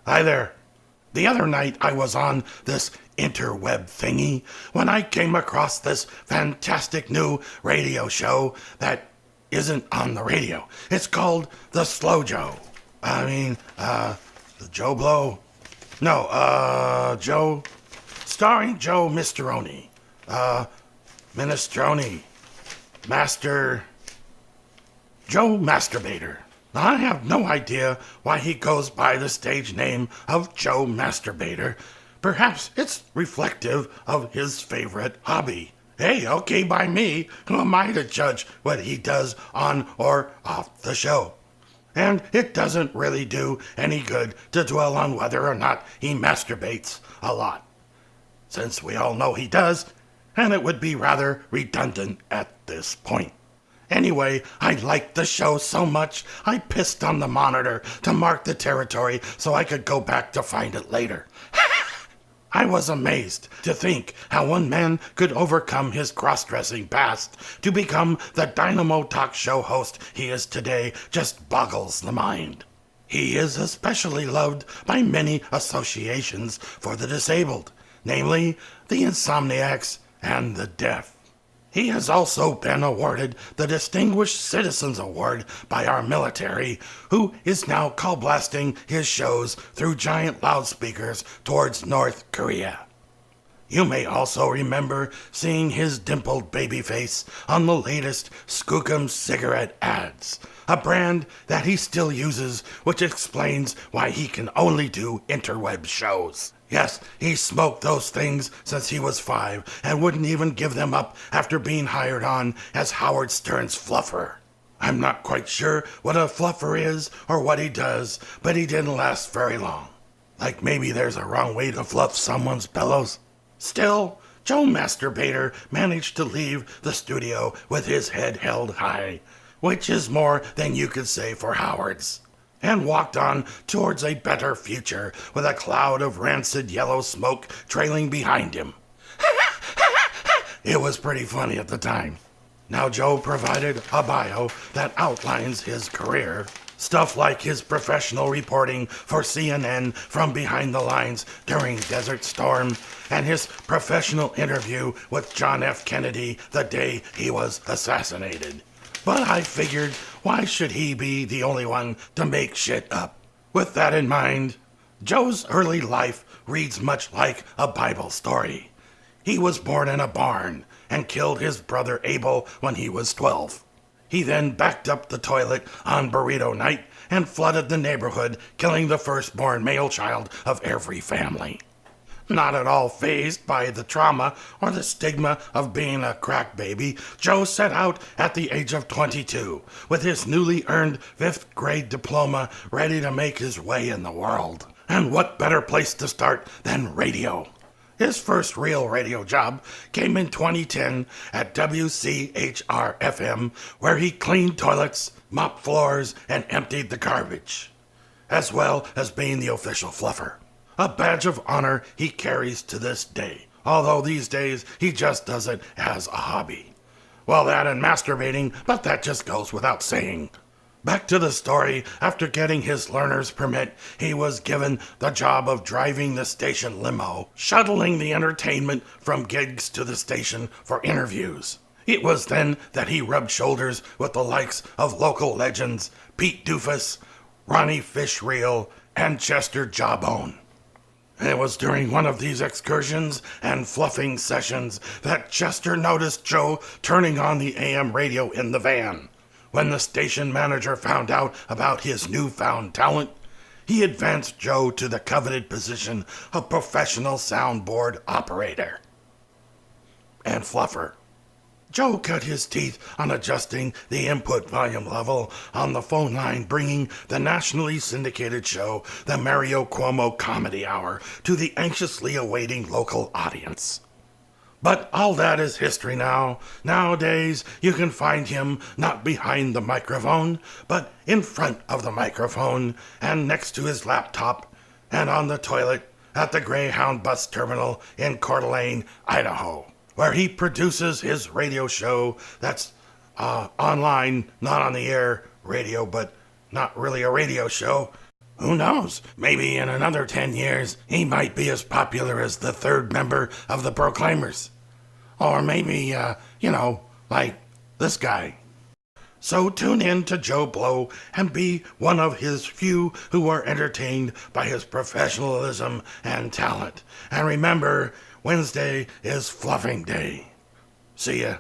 Hi there. The other night I was on this interweb thingy when I came across this fantastic new radio show that isn't on the radio. It's called The Slow Joe. The Joe Blow? No, Joe. Starring Joe Misteroni. Minestrone. Master. Joe Masturbator. Now, I have no idea why he goes by the stage name of Joe Masturbator. Perhaps it's reflective of his favorite hobby. Hey, okay by me. Who am I to judge what he does on or off the show? And it doesn't really do any good to dwell on whether or not he masturbates a lot, since we all know he does, and it would be rather redundant at this point. Anyway, I liked the show so much, I pissed on the monitor to mark the territory so I could go back to find it later. I was amazed to think how one man could overcome his cross-dressing past to become the dynamo talk show host he is today. Just boggles the mind. He is especially loved by many associations for the disabled, namely the insomniacs and the deaf. He has also been awarded the Distinguished Citizens Award by our military, who is now call blasting his shows through giant loudspeakers towards North Korea. You may also remember seeing his dimpled baby face on the latest Skookum cigarette ads, a brand that he still uses, which explains why he can only do interweb shows. Yes, he smoked those things since he was 5 and wouldn't even give them up after being hired on as Howard Stern's fluffer. I'm not quite sure what a fluffer is or what he does, but he didn't last very long. Like maybe there's a wrong way to fluff someone's bellows. Still, Joe Masturbator managed to leave the studio with his head held high, which is more than you could say for Howard's, and walked on towards a better future with a cloud of rancid yellow smoke trailing behind him. It was pretty funny at the time. Now Joe provided a bio that outlines his career. Stuff like his professional reporting for CNN from behind the lines during Desert Storm, and his professional interview with John F. Kennedy the day he was assassinated. But I figured, why should he be the only one to make shit up? With that in mind, Joe's early life reads much like a Bible story. He was born in a barn and killed his brother Abel when he was 12. He then backed up the toilet on burrito night and flooded the neighborhood, killing the firstborn male child of every family. Not at all fazed by the trauma or the stigma of being a crack baby, Joe set out at the age of 22 with his newly earned 5th grade diploma, ready to make his way in the world. And what better place to start than radio? His first real radio job came in 2010 at WCHR-FM, where he cleaned toilets, mopped floors, and emptied the garbage, as well as being the official fluffer. A badge of honor he carries to this day, although these days he just does it as a hobby. Well, that and masturbating, but that just goes without saying. Back to the story, after getting his learner's permit, he was given the job of driving the station limo, shuttling the entertainment from gigs to the station for interviews. It was then that he rubbed shoulders with the likes of local legends Pete Doofus, Ronnie Fishreel, and Chester Jawbone. It was during one of these excursions and fluffing sessions that Chester noticed Joe turning on the AM radio in the van. When the station manager found out about his newfound talent, he advanced Joe to the coveted position of professional soundboard operator and fluffer. Joe cut his teeth on adjusting the input volume level on the phone line, bringing the nationally syndicated show, The Mario Cuomo Comedy Hour, to the anxiously awaiting local audience. But all that is history now. Nowadays, you can find him not behind the microphone, but in front of the microphone, and next to his laptop, and on the toilet at the Greyhound bus terminal in Coeur d'Alene, Idaho, where he produces his radio show that's online, not on the air radio, but not really a radio show, Who knows? Maybe in another 10 years, he might be as popular as the third member of the Proclaimers. Or maybe, like this guy. So tune in to Joe Blow and be one of his few who are entertained by his professionalism and talent. And remember, Wednesday is Fluffing Day. See ya.